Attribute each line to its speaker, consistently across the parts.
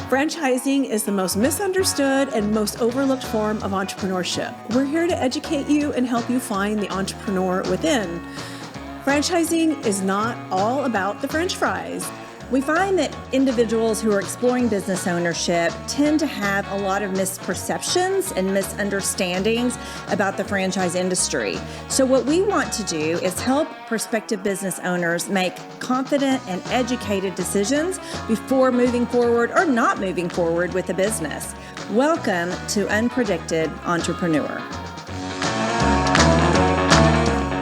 Speaker 1: Franchising is the most misunderstood and most overlooked form of entrepreneurship. We're here to educate you and help you find the entrepreneur within. Franchising is not all about the French fries.
Speaker 2: We find that individuals who are exploring business ownership tend to have a lot of misperceptions and misunderstandings about the franchise industry. So what we want to do is help prospective business owners make confident and educated decisions before moving forward or not moving forward with a business. Welcome to Unpredicted Entrepreneur.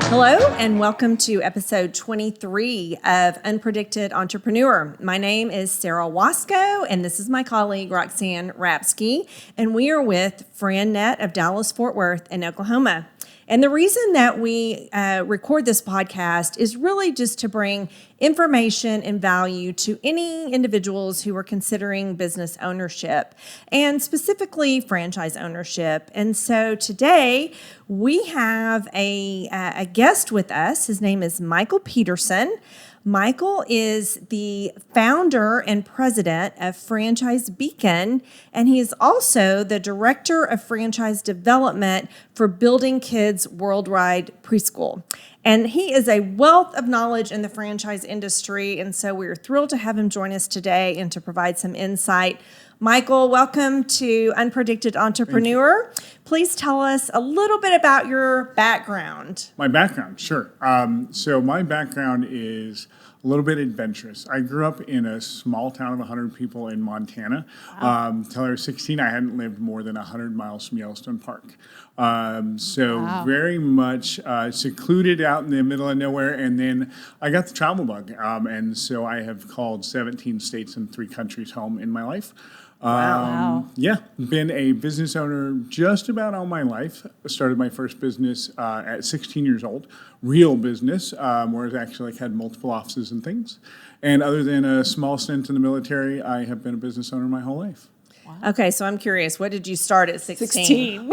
Speaker 2: Hello, and welcome to episode 23 of Unpredicted Entrepreneur. My name is Sara Waskow, and this is my colleague, Roxanne Rapske, and we are with FranNet of Dallas-Fort Worth in Oklahoma. And the reason that we record this podcast is really just to bring information and value to any individuals who are considering business ownership and specifically franchise ownership. And so today we have a guest with us. His name is Michael Peterson. Michael is the founder and president of Franchise Beacon, and he is also the director of franchise development for Building Kidz Worldwide Preschool. And he is a wealth of knowledge in the franchise industry, and so we're thrilled to have him join us today and to provide some insight. Michael, welcome to Unpredicted Entrepreneur. Please tell us a little bit about your background.
Speaker 3: My background, sure. So my background is a little bit adventurous. I grew up in a small town of 100 people in Montana.
Speaker 2: Wow.
Speaker 3: Till I was 16, I hadn't lived more than 100 miles from Yellowstone Park. Very much secluded out in the middle of nowhere. And then I got the travel bug. And so I have called 17 states and 3 countries home in my life.
Speaker 2: Wow.
Speaker 3: Yeah, been a business owner just about all my life. I started my first business at 16 years old, real business, where I actually had multiple offices and things. And other than a small stint in the military, I have been a business owner my whole life.
Speaker 2: Wow. Okay, so I'm curious, what did you start at 16?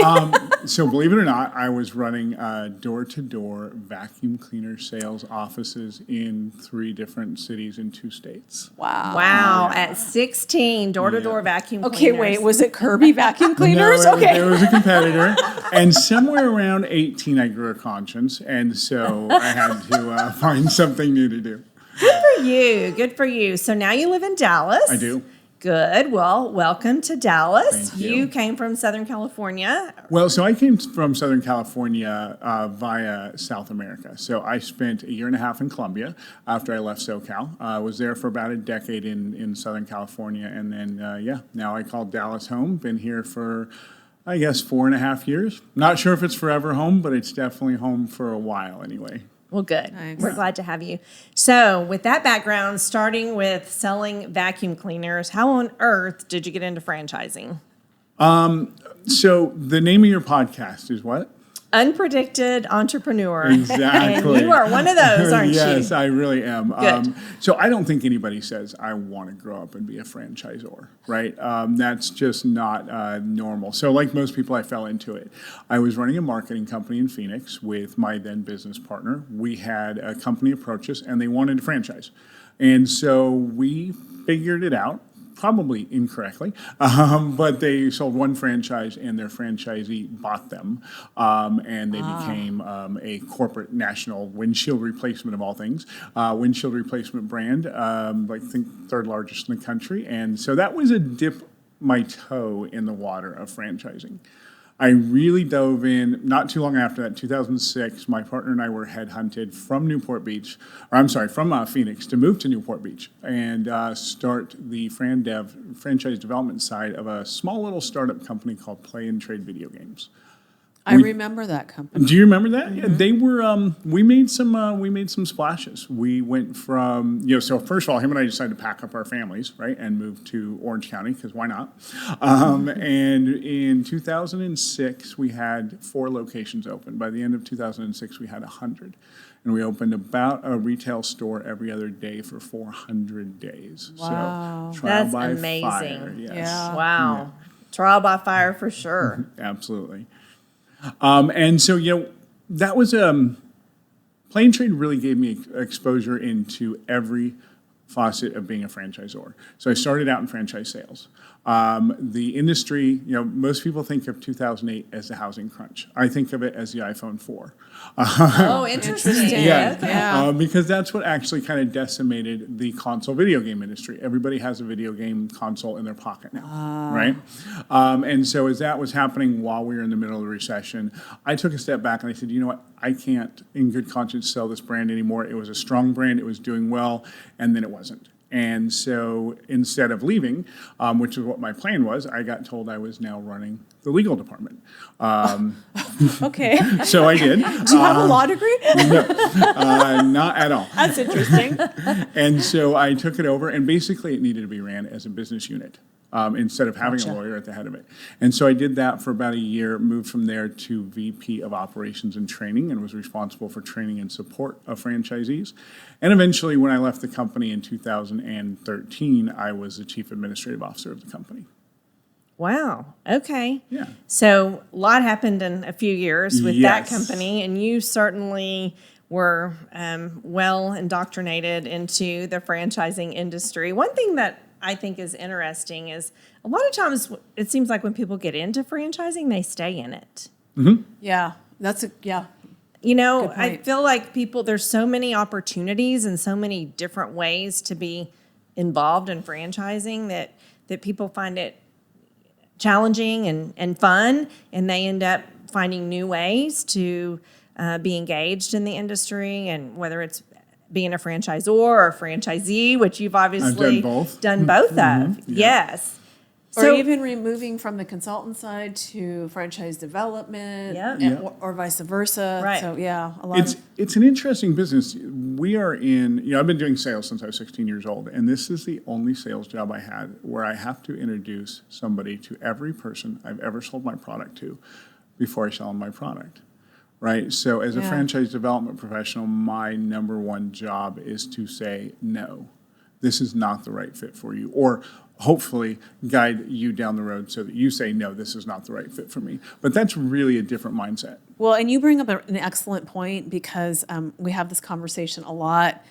Speaker 3: So believe it or not, I was running door-to-door vacuum cleaner sales offices in 3 different cities in 2 states.
Speaker 2: Wow, at 16, door-to-door vacuum cleaners.
Speaker 1: Okay, wait, was it Kirby vacuum cleaners?
Speaker 3: No,
Speaker 1: Okay.
Speaker 3: There was a competitor. And somewhere around 18, I grew a conscience. And so I had to find something new to do.
Speaker 2: Good for you. So now you live in Dallas.
Speaker 3: I do.
Speaker 2: Good. Well, welcome to Dallas.
Speaker 3: Thank you.
Speaker 2: You came from Southern California.
Speaker 3: Well, so I came from Southern California via South America. So I spent a year and a half in Colombia after I left SoCal. I was there for about a decade in Southern California. And then, now I call Dallas home. Been here for, I guess, 4.5 years. Not sure if it's forever home, but it's definitely home for a while anyway.
Speaker 2: Well, good.
Speaker 1: Nice.
Speaker 2: We're glad to have you. So with that background, starting with selling vacuum cleaners, how on earth did you get into franchising?
Speaker 3: So the name of your podcast is what?
Speaker 2: Unpredicted Entrepreneur.
Speaker 3: Exactly.
Speaker 2: And you are one of those, aren't you?
Speaker 3: Yes, I really am.
Speaker 2: Good.
Speaker 3: So I don't think anybody says, I want to grow up and be a franchisor, right? That's just not normal. So like most people, I fell into it. I was running a marketing company in Phoenix with my then business partner. We had a company approach us, and they wanted to franchise. And so we figured it out. Probably incorrectly, but they sold one franchise and their franchisee bought them, and they became a corporate national windshield replacement of all things, windshield replacement brand, I think 3rd largest in the country. And so that was a dip my toe in the water of franchising. I really dove in, not too long after that, 2006, my partner and I were headhunted from from Phoenix to move to Newport Beach and start the franchise development side of a small little startup company called Play and Trade Video Games.
Speaker 1: I remember that company.
Speaker 3: Do you remember that? Mm-hmm. Yeah, they were. We made some splashes. We went from So first of all, him and I decided to pack up our families, right, and move to Orange County because why not? And in 2006, we had 4 locations open. By the end of 2006, we had 100, and we opened about a retail store every other day for 400 days.
Speaker 1: Wow.
Speaker 3: So trial
Speaker 2: That's
Speaker 3: by
Speaker 2: amazing.
Speaker 3: fire. Yes.
Speaker 1: Yeah.
Speaker 2: Wow.
Speaker 3: Yeah.
Speaker 2: Trial by fire for sure.
Speaker 3: Absolutely. And so, that was Play and Trade really gave me exposure into every facet of being a franchisor. So I started out in franchise sales. The industry, most people think of 2008 as the housing crunch. I think of it as the iPhone 4.
Speaker 2: Oh, interesting.
Speaker 3: Yeah,
Speaker 2: Okay.
Speaker 3: because that's what actually kind of decimated the console video game industry. Everybody has a video game console in their pocket now, right? And so as that was happening while we were in the middle of the recession, I took a step back and I said, you know what? I can't, in good conscience, sell this brand anymore. It was a strong brand. It was doing well, and then it wasn't. And so instead of leaving, which is what my plan was, I got told I was now running the legal department.
Speaker 1: Okay.
Speaker 3: So I did.
Speaker 1: Do you have a law degree?
Speaker 3: Not at all.
Speaker 1: That's interesting.
Speaker 3: And so I took it over, and basically it needed to be ran as a business unit. Instead of having a lawyer at the head of it. And so I did that for about a year, moved from there to VP of Operations and Training, and was responsible for training and support of franchisees. And eventually, when I left the company in 2013, I was the Chief Administrative Officer of the company.
Speaker 2: Wow. Okay.
Speaker 3: Yeah.
Speaker 2: So a lot happened in a few years with that
Speaker 3: Yes.
Speaker 2: company, and you certainly were well indoctrinated into the franchising industry. One thing that I think is interesting is a lot of times it seems like when people get into franchising, they stay in it.
Speaker 1: Yeah.
Speaker 2: You know,
Speaker 1: Good
Speaker 2: I
Speaker 1: point.
Speaker 2: feel like there's so many opportunities and so many different ways to be involved in franchising that people find it challenging and fun, and they end up finding new ways to be engaged in the industry, and whether it's being a franchisor or a franchisee, which you've obviously
Speaker 3: done both.
Speaker 2: of. Yes.
Speaker 1: Or
Speaker 2: So
Speaker 1: even removing from the consultant side to franchise development,
Speaker 2: Yeah.
Speaker 1: or vice versa.
Speaker 2: Right.
Speaker 1: So yeah, a lot.
Speaker 3: It's an interesting business. We are in, I've been doing sales since I was 16 years old, and this is the only sales job I had where I have to introduce somebody to every person I've ever sold my product to before I sell them my product. Right? So as a franchise development professional, my number one job is to say, no, this is not the right fit for you. Or hopefully guide you down the road so that you say, no, this is not the right fit for me. But that's really a different mindset.
Speaker 1: Well, and you bring up an excellent point, because we have this conversation a lot.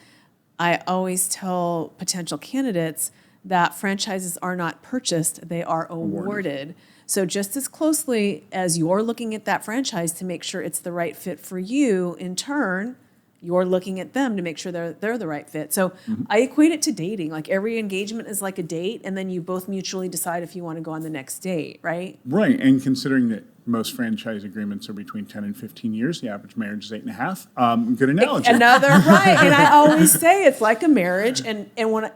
Speaker 1: I always tell potential candidates that franchises are not purchased, they are awarded. So just as closely as you're looking at that franchise to make sure it's the right fit for you, in turn, you're looking at them to make sure they're the right fit. So I equate it to dating. Like every engagement is like a date, and then you both mutually decide if you want to go on the next date, right?
Speaker 3: Right, and considering that most franchise agreements are between 10 and 15 years, the average marriage is 8.5. Good analogy.
Speaker 1: Right. And I always say it's like a marriage, and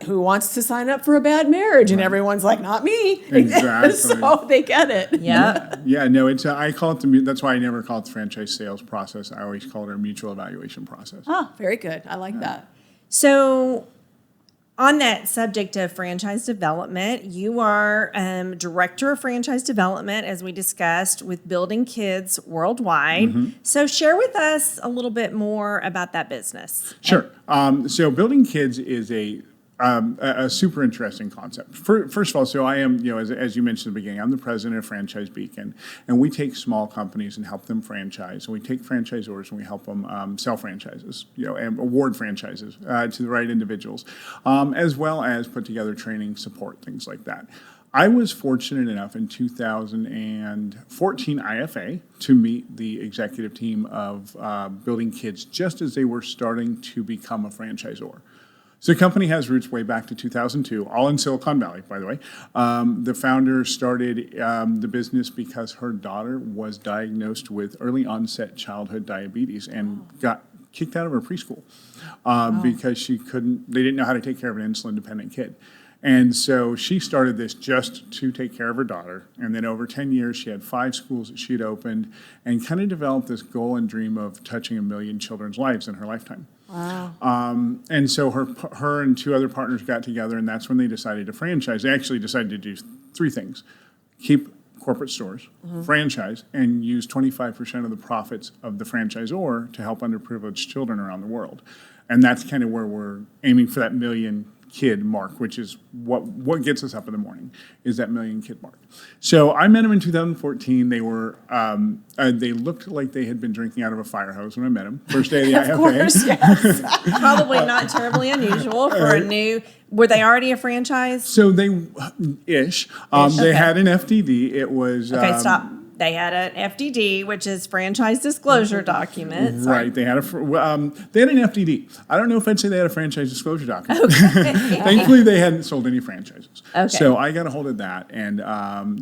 Speaker 1: who wants to sign up for a bad marriage? And everyone's like, not me.
Speaker 3: Exactly.
Speaker 1: So they get it.
Speaker 2: yeah.
Speaker 3: Yeah, no, I call it that's why I never call it the franchise sales process. I always call it a mutual evaluation process.
Speaker 1: Oh, very good. I like that.
Speaker 2: So on that subject of franchise development, you are director of franchise development, as we discussed, with Building Kidz Worldwide. So share with us a little bit more about that business.
Speaker 3: Sure. So Building Kidz is a super interesting concept. First of all, so I am, as you mentioned at the beginning, I'm the president of Franchise Beacon, and we take small companies and help them franchise, and we take franchisors and we help them sell franchises, and award franchises to the right individuals, as well as put together training, support, things like that. I was fortunate enough in 2014 IFA to meet the executive team of Building Kidz just as they were starting to become a franchisor. So the company has roots way back to 2002, all in Silicon Valley, by the way. The founder started the business because her daughter was diagnosed with early onset childhood diabetes and got kicked out of her preschool because they didn't know how to take care of an insulin-dependent kid. And so she started this just to take care of her daughter. And then over 10 years, she had 5 schools that she'd opened and kind of developed this goal and dream of touching 1 million children's lives in her lifetime.
Speaker 1: Wow.
Speaker 3: And so her and 2 other partners got together, and that's when they decided to franchise. They actually decided to do 3 things: keep corporate stores, franchise, and use 25% of the profits of the franchisor to help underprivileged children around the world. And that's kind of where we're aiming for that 1 million kid mark, which is what gets us up in the morning, is that million kid mark. So I met them in 2014. They were they looked like they had been drinking out of a fire hose when I met them. First day of the IFA.
Speaker 2: Of course, yes. Probably not terribly unusual for a new. Were they already a franchise?
Speaker 3: So they ish. They had an FDD. It was
Speaker 2: Okay, stop. They had an FDD, which is franchise disclosure document. Sorry.
Speaker 3: Right. They had an FDD. I don't know if I'd say they had a franchise disclosure document. Okay. Thankfully, they hadn't sold any franchises.
Speaker 2: Okay.
Speaker 3: So I got a hold of that, and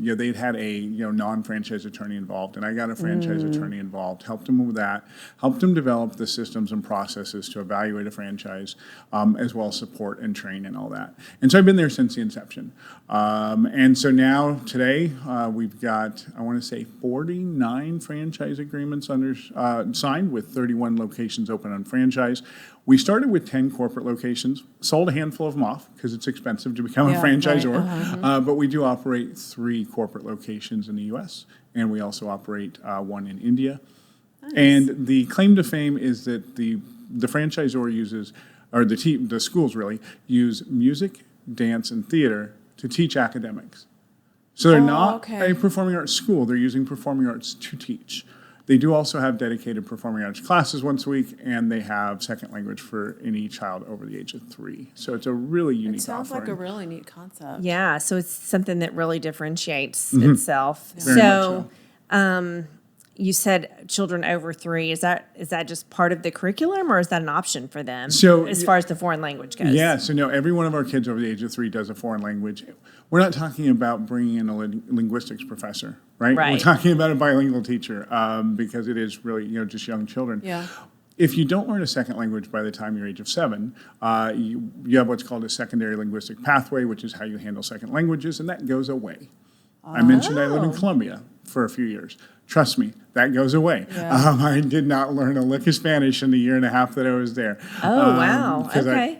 Speaker 3: they'd had a non-franchise attorney involved, and I got a franchise attorney involved. Helped them with that. Helped them develop the systems and processes to evaluate a franchise, as well as support and train and all that. And so I've been there since the inception. And so now today we've got, I want to say, 49 franchise agreements signed with 31 locations open on franchise. We started with 10 corporate locations, sold a handful of them off because it's expensive to become a franchisor. Right. But we do operate 3 corporate locations in the U.S., and we also operate 1 in India. Nice. And the claim to fame is that the franchisor uses, or the schools really, use music, dance, and theater to teach academics. So they're not a performing arts school. They're using performing arts to teach. They do also have dedicated performing arts classes once a week, and they have second language for any child over the age of 3. So it's a really unique offering. It
Speaker 1: sounds like a really neat concept.
Speaker 2: Yeah, so it's something that really differentiates itself.
Speaker 3: Yeah. Very much so.
Speaker 2: You said children over 3. Is that just part of the curriculum, or is that an option for them as far as the foreign language goes?
Speaker 3: Yeah, so no, every one of our kids over the age of 3 does a foreign language. We're not talking about bringing in a linguistics professor, right? We're talking about a bilingual teacher because it is really, just young children.
Speaker 1: Yeah.
Speaker 3: If you don't learn a second language by the time you're age of 7, you have what's called a secondary linguistic pathway, which is how you handle second languages, and that goes away. I mentioned I lived in Colombia for a few years. Trust me, that goes away. Yeah. I did not learn a lick of Spanish in the year and a half that I was there.
Speaker 2: Oh, wow. Okay.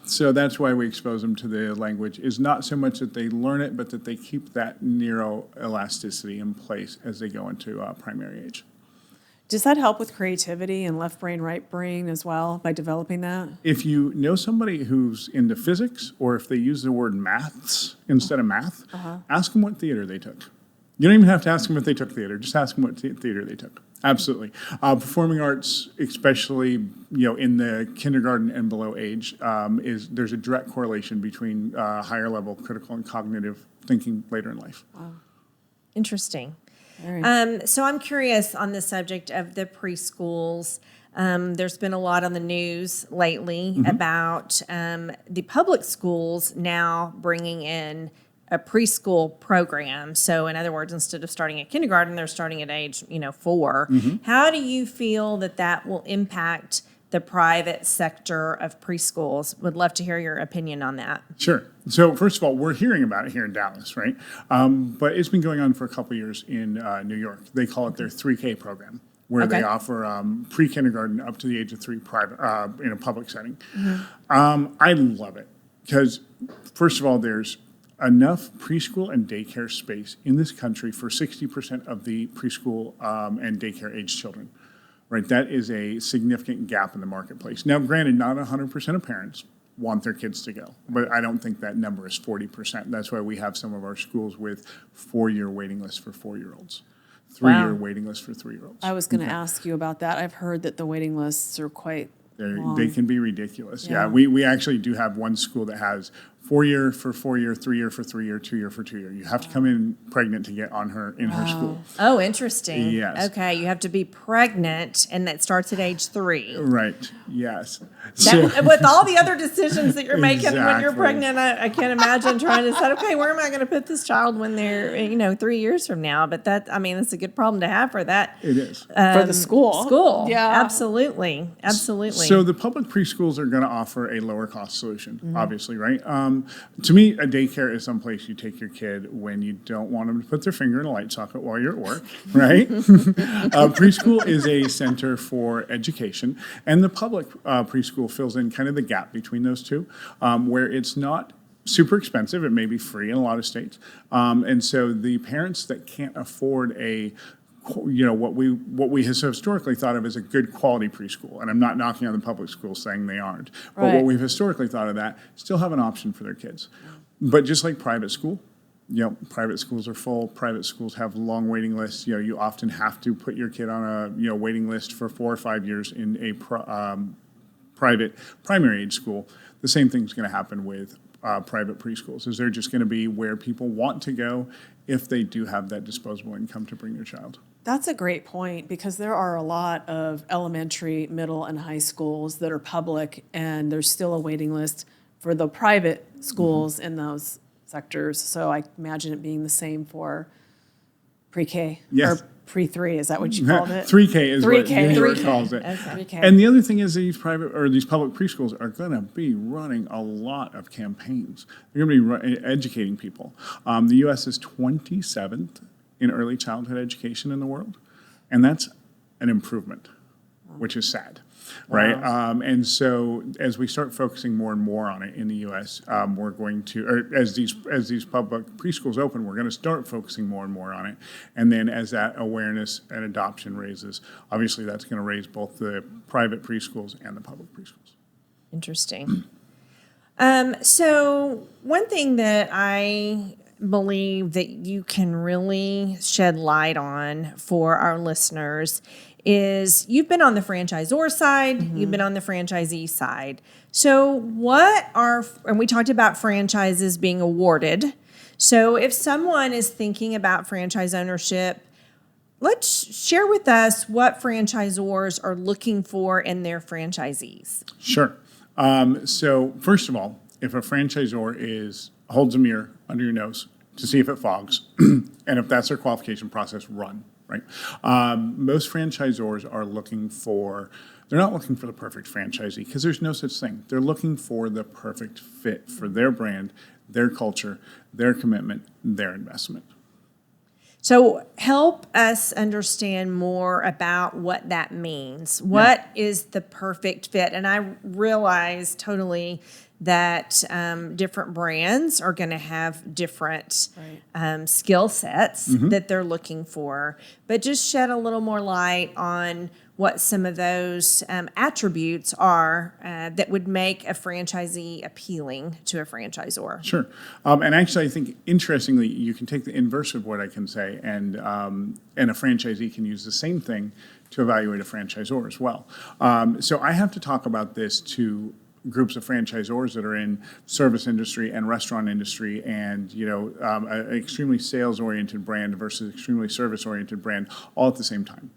Speaker 3: So that's why we expose them to the language, is not so much that they learn it, but that they keep that neuroelasticity in place as they go into primary age.
Speaker 1: Does that help with creativity and left brain, right brain as well by developing that?
Speaker 3: If you know somebody who's into physics, or if they use the word maths instead of math, ask them what theater they took. You don't even have to ask them if they took theater. Just ask them what theater they took. Absolutely. Performing arts, especially in the kindergarten and below age, there's a direct correlation between higher level critical and cognitive thinking later in life.
Speaker 2: Wow. Interesting. So I'm curious on the subject of the preschools. There's been a lot on the news lately about the public schools now bringing in a preschool program. So in other words, instead of starting at kindergarten, they're starting at age 4. How do you feel that will impact the private sector of preschools? Would love to hear your opinion on that.
Speaker 3: Sure. So first of all, we're hearing about it here in Dallas, right? But it's been going on for a couple years in New York. They call it their 3K program, where they offer pre-kindergarten up to the age of 3 private in a public setting. I love it because, first of all, there's enough preschool and daycare space in this country for 60% of the preschool and daycare age children. Right, that is a significant gap in the marketplace. Now, granted, not 100% of parents want their kids to go, but I don't think that number is 40%. That's why we have some of our schools with 4-year waiting lists for 4-year-olds, 3-year waiting lists for 3-year-olds.
Speaker 1: I was going to ask you about that. I've heard that the waiting lists are quite long.
Speaker 3: They can be ridiculous. Yeah, we actually do have one school that has 4-year for 4-year, 3-year for 3-year, 2-year for 2-year. You have to come in pregnant to get on her school.
Speaker 2: Oh, interesting.
Speaker 3: Yes.
Speaker 2: Okay, you have to be pregnant, and that starts at age 3.
Speaker 3: Right. Yes.
Speaker 2: With all the other decisions that you're making when you're pregnant, I can't imagine trying to decide, okay, where am I going to put this child when they're 3 years from now? But that's a good problem to have for that.
Speaker 3: It is.
Speaker 1: For the school.
Speaker 2: Yeah. Absolutely.
Speaker 3: So the public preschools are going to offer a lower cost solution, obviously, right? To me, a daycare is someplace you take your kid when you don't want them to put their finger in a light socket while you're at work, right? Preschool is a center for education, and the public preschool fills in kind of the gap between those two, where it's not super expensive. It may be free in a lot of states. And so the parents that can't afford a what we have historically thought of as a good quality preschool, and I'm not knocking on the public schools saying they aren't, but
Speaker 2: Right.
Speaker 3: what we've historically thought of that, still have an option for their kids. But just like private school, private schools are full. Private schools have long waiting lists. You often have to put your kid on a waiting list for 4 or 5 years in a private primary age school. The same thing's going to happen with private preschools. Is they're just going to be where people want to go if they do have that disposable income to bring their child.
Speaker 1: That's a great point, because there are a lot of elementary, middle, and high schools that are public, and there's still a waiting list for the private schools in those sectors. So I imagine it being the same for pre-K
Speaker 3: Yes.
Speaker 1: or pre-3. Is that what you called it?
Speaker 3: 3K is what
Speaker 1: 3K.
Speaker 3: New York calls it.
Speaker 2: Okay.
Speaker 1: 3K.
Speaker 3: And the other thing is these these public preschools are going to be running a lot of campaigns. They're going to be educating people. The U.S. is 27th in early childhood education in the world, and that's an improvement, which is sad, right? And so as we start focusing more and more on it in the U.S., we're going to, or as these public preschools open, we're going to start focusing more and more on it. And then as that awareness and adoption raises, obviously that's going to raise both the private preschools and the public preschools.
Speaker 2: Interesting. So one thing that I believe that you can really shed light on for our listeners is you've been on the franchisor side, you've been on the franchisee side. So and we talked about franchises being awarded. So if someone is thinking about franchise ownership, let's share with us what franchisors are looking for in their franchisees.
Speaker 3: Sure. So first of all, if a franchisor holds a mirror under your nose to see if it fogs, and if that's their qualification process, run, right? Most franchisors are they're not looking for the perfect franchisee, because there's no such thing. They're looking for the perfect fit for their brand, their culture, their commitment, their investment.
Speaker 2: So help us understand more about what that means. What is the perfect fit? And I realize totally that different brands are going to have different skill sets that they're looking for. But just shed a little more light on what some of those attributes are that would make a franchisee appealing to a franchisor.
Speaker 3: Sure. And actually, I think, interestingly, you can take the inverse of what I can say, and a franchisee can use the same thing to evaluate a franchisor as well. So I have to talk about this to groups of franchisors that are in service industry and restaurant industry, and an extremely sales-oriented brand versus extremely service-oriented brand, all at the same time.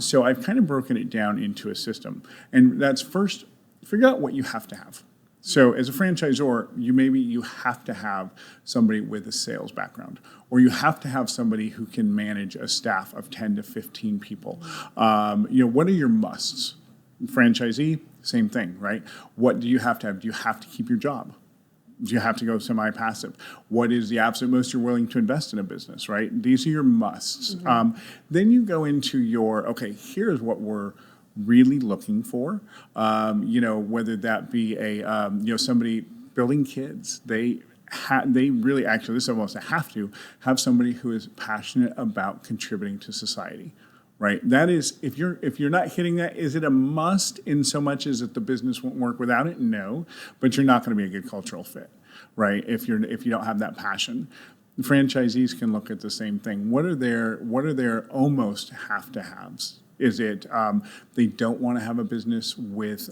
Speaker 3: So I've kind of broken it down into a system, and that's first, figure out what you have to have. So as a franchisor, you have to have somebody with a sales background, or you have to have somebody who can manage a staff of 10 to 15 people. What are your musts? Franchisee, same thing, right? What do you have to have? Do you have to keep your job? Do you have to go semi-passive? What is the absolute most you're willing to invest in a business, right? These are your musts. Then you go into here's what we're really looking for. Whether that be somebody building kids, they really, actually, this is almost a have somebody who is passionate about contributing to society. Right. That is, if you're not hitting that, is it a must in so much as that the business won't work without it? No, but you're not going to be a good cultural fit, right? If you don't have that passion. Franchisees can look at the same thing. What are their almost have-to-haves? Is it they don't want to have a business with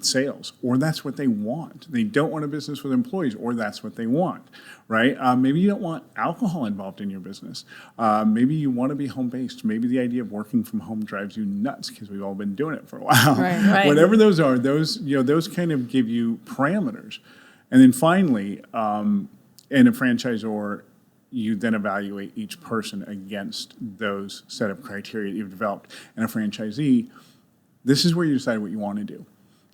Speaker 3: sales, or that's what they want? They don't want a business with employees, or that's what they want, right? Maybe you don't want alcohol involved in your business. Maybe you want to be home-based. Maybe the idea of working from home drives you nuts because we've all been doing it for a while.
Speaker 2: Right.
Speaker 3: Whatever those are, those kind of give you parameters. And then finally, in a franchisor, you then evaluate each person against those set of criteria that you've developed. And a franchisee, this is where you decide what you want to do.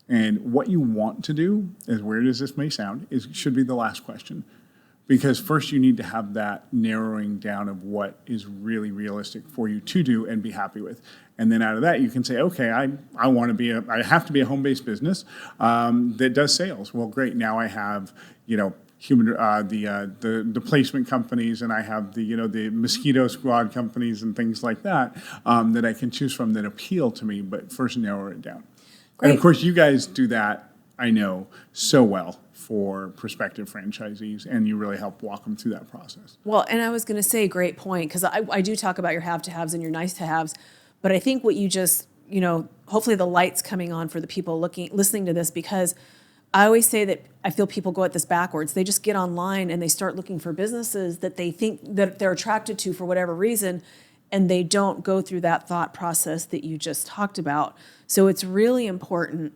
Speaker 3: And what you want to do, as weird as this may sound, should be the last question. Because first you need to have that narrowing down of what is really realistic for you to do and be happy with. And then out of that, you can say, okay, I have to be a home-based business that does sales. Well, great. Now I have, human the placement companies, and I have the mosquito squad companies and things like that that I can choose from that appeal to me. But first, narrow it down.
Speaker 1: Great.
Speaker 3: And of course, you guys do that, I know, so well for prospective franchisees, and you really help walk them through that process.
Speaker 1: Well, and I was going to say, great point, because I do talk about your have-to-haves and your nice-to-haves, but I think what you just, hopefully the light's coming on for the people listening to this, because I always say that I feel people go at this backwards. They just get online and they start looking for businesses that they think that they're attracted to for whatever reason, and they don't go through that thought process that you just talked about. So it's really important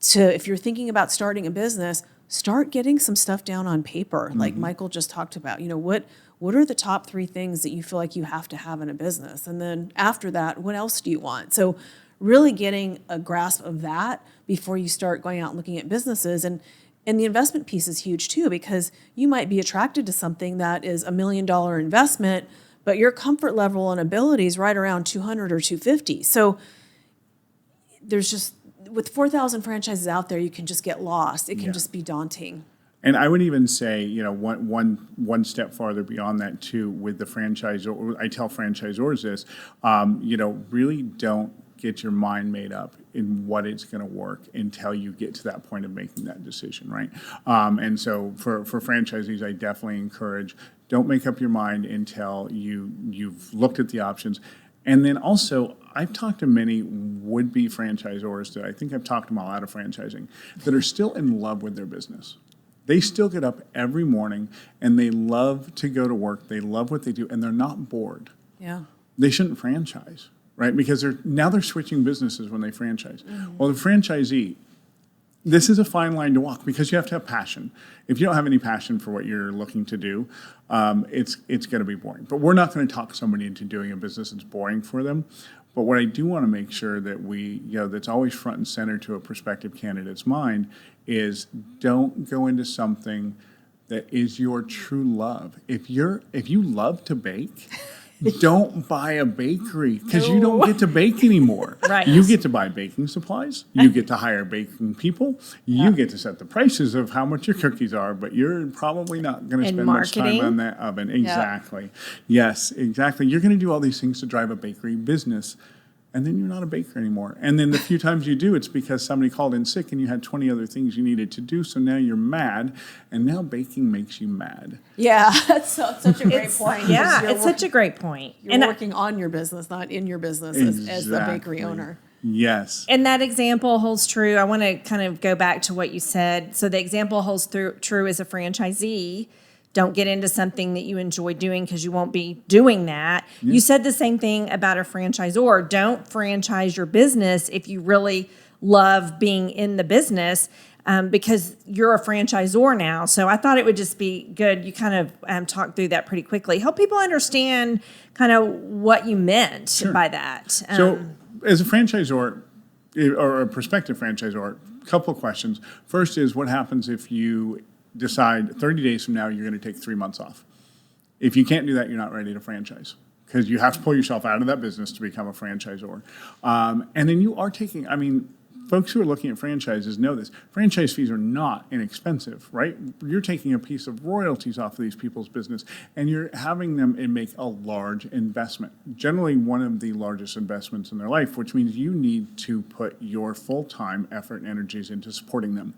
Speaker 1: to, if you're thinking about starting a business, start getting some stuff down on paper, like Michael just talked about. What are the top 3 things that you feel like you have to have in a business? And then after that, what else do you want? So really getting a grasp of that before you start going out and looking at businesses. And the investment piece is huge too, because you might be attracted to something that is $1 million investment, but your comfort level and ability is right around 200 or 250. So there's just, with 4,000 franchises out there, you can just get lost. It can just be daunting.
Speaker 3: And I would even say, one step farther beyond that too, with the franchisor. I tell franchisors this, really don't get your mind made up in what it's going to work until you get to that point of making that decision, right? And so for franchisees, I definitely encourage, don't make up your mind until you've looked at the options. And then also, I've talked to many would-be franchisors that I think I've talked them all out of franchising that are still in love with their business. They still get up every morning and they love to go to work. They love what they do and they're not bored.
Speaker 1: Yeah.
Speaker 3: They shouldn't franchise, right? Because they're switching businesses when they franchise. Well, the franchisee, this is a fine line to walk because you have to have passion. If you don't have any passion for what you're looking to do, it's going to be boring. But we're not going to talk somebody into doing a business that's boring for them. But what I do want to make sure that that's always front and center to a prospective candidate's mind is don't go into something that is your true love. If you love to bake, don't buy a bakery because you don't get to bake anymore.
Speaker 2: Right.
Speaker 3: You get to buy baking supplies. You get to hire baking people. You get to set the prices of how much your cookies are, but you're probably not going to spend much time on that oven. Exactly. Yes, exactly. You're going to do all these things to drive a bakery business, and then you're not a baker anymore. And then the few times you do, it's because somebody called in sick and you had 20 other things you needed to do, so now you're mad, and now baking makes you mad.
Speaker 1: Yeah, that's such a great point.
Speaker 2: Yeah, it's such a great point.
Speaker 1: You're working on your business, not in your business as the bakery owner.
Speaker 3: Yes.
Speaker 2: And that example holds true. I want to kind of go back to what you said. So the example holds true as a franchisee. Don't get into something that you enjoy doing because you won't be doing that. Yeah. You said the same thing about a franchisor. Don't franchise your business if you really love being in the business because you're a franchisor now. So I thought it would just be good. You kind of talked through that pretty quickly. Help people understand kind of what you meant by that.
Speaker 3: So as a franchisor or a prospective franchisor, a couple of questions. First is, what happens if you decide 30 days from now you're going to take 3 months off? If you can't do that, you're not ready to franchise because you have to pull yourself out of that business to become a franchisor. And then you are taking, folks who are looking at franchises know this. Franchise fees are not inexpensive, right? You're taking a piece of royalties off of these people's business and you're having them make a large investment, generally one of the largest investments in their life, which means you need to put your full-time effort and energies into supporting them.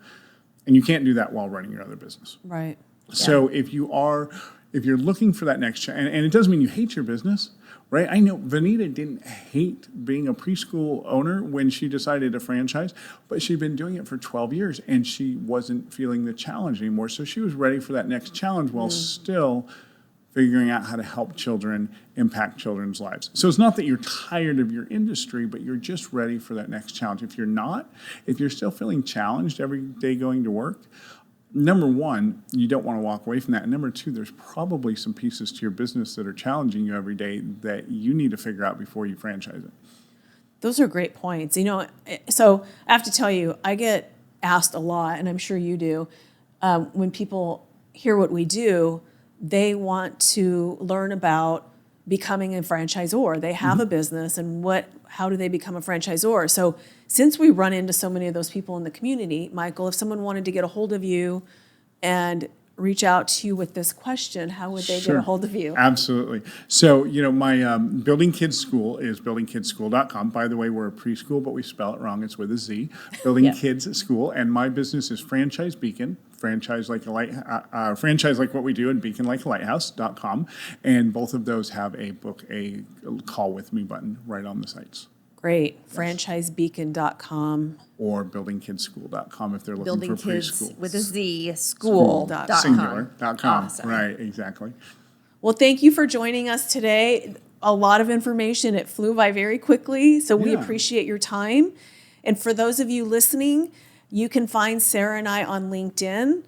Speaker 3: And you can't do that while running your other business.
Speaker 1: Right.
Speaker 3: So if you're looking for that next and it doesn't mean you hate your business, right? I know Vanita didn't hate being a preschool owner when she decided to franchise, but she'd been doing it for 12 years and she wasn't feeling the challenge anymore. So she was ready for that next challenge while still figuring out how to help children, impact children's lives. So it's not that you're tired of your industry, but you're just ready for that next challenge. If you're still feeling challenged every day going to work, number one, you don't want to walk away from that. And number two, there's probably some pieces to your business that are challenging you every day that you need to figure out before you franchise it.
Speaker 1: Those are great points. So I have to tell you, I get asked a lot, and I'm sure you do, when people hear what we do, they want to learn about becoming a franchisor. They have a business, and how do they become a franchisor? So since we run into so many of those people in the community, Michael, if someone wanted to get a hold of you and reach out to you with this question, how would they get
Speaker 3: Sure.
Speaker 1: a hold of you?
Speaker 3: Absolutely. So, my Building Kidz School is buildingkidsschool.com. By the way, we're a preschool, but we spell it wrong. It's with a Z. Building Kidz School. And my business is Franchise Beacon, franchise like what we do, and beacon like a lighthouse.com. And both of those have a call with me button right on the sites.
Speaker 1: Great. Franchisebeacon.com.
Speaker 3: Or buildingkidsschool.com if they're looking
Speaker 2: Building
Speaker 3: for preschool.
Speaker 2: Kids with a Z, school.com.
Speaker 3: Singular.com.
Speaker 2: Awesome.
Speaker 3: Right, exactly.
Speaker 1: Well, thank you for joining us today. A lot of information. It flew by very quickly, so we
Speaker 3: Yeah.
Speaker 1: appreciate your time. And for those of you listening, you can find Sara and I on LinkedIn.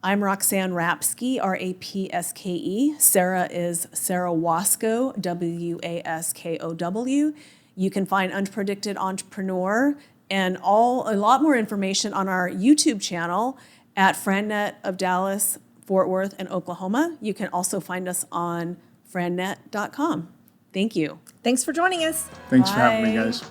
Speaker 1: I'm Roxanne Rapske, Rapske. Sara is Sara Waskow, Waskow. You can find Unpredicted Entrepreneur and a lot more information on our YouTube channel at FranNet of Dallas, Fort Worth, and Oklahoma. You can also find us on frannet.com. Thank you.
Speaker 2: Thanks for joining us.
Speaker 3: Thanks for having me,
Speaker 1: Bye.
Speaker 3: guys.